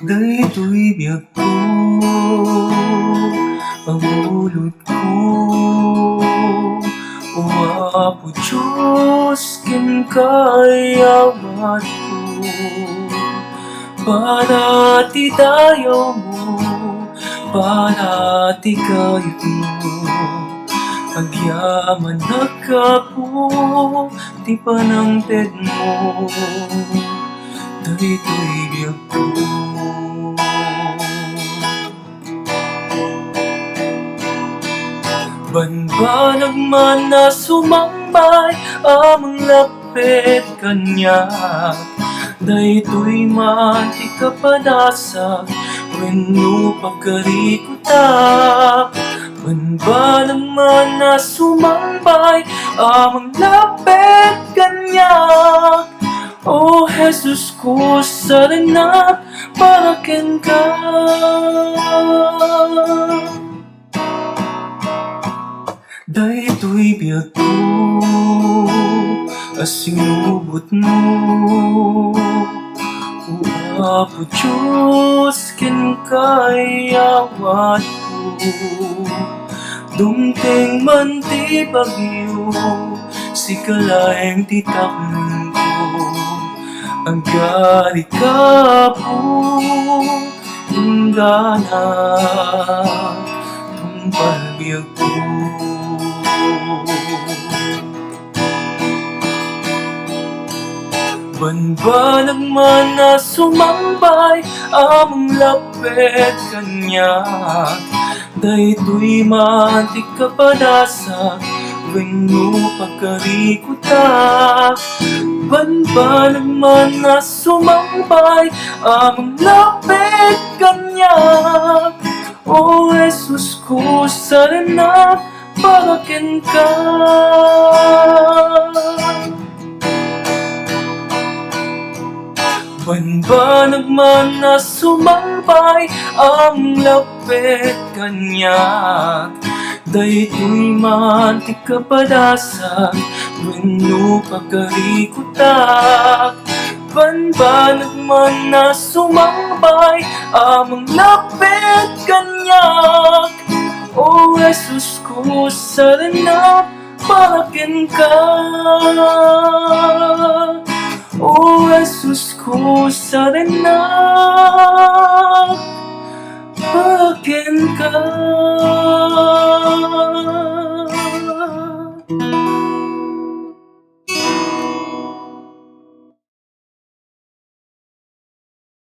Daytoy biyag ko, pangulod ko. O Apo Diyos, ken kayawat ko. Para ti dayaw mo, para ti kayod mo, agyaman na kapo, ti panangted mo. Daytoy biyag ko. Banbanag man na sumambay, amang lapit kanya. Daytoy man ti kapadasa, wenno pagkarikuta. Banbanag man na sumambay, amang lapit kanya. O Jesus ko, saranap para ken ka. Daytoy biyag ko, asinubot mo. O Apo Diyos, ken kayawat ko. Dumteng man ti bagyo, sikalaeng ti takling ko. Agari ka po, ingana, tumpal biyag ko. Banbanag man na sumambay, amang lapit kanya. Daytoy man ti kapadasa, wenno pagkarikuta. Banbanag man na sumambay, amang lapit kanya. O Jesus ko, saranap para ken ka. Banbanag man na sumambay, ang lapit kanya. Daytoy man ti kapadasa, wenno pagkarikuta. Banbanag man na sumambay, amang lapit kanya. O Jesus ko, saranap para ken ka. O Jesus ko, saranap para ken ka.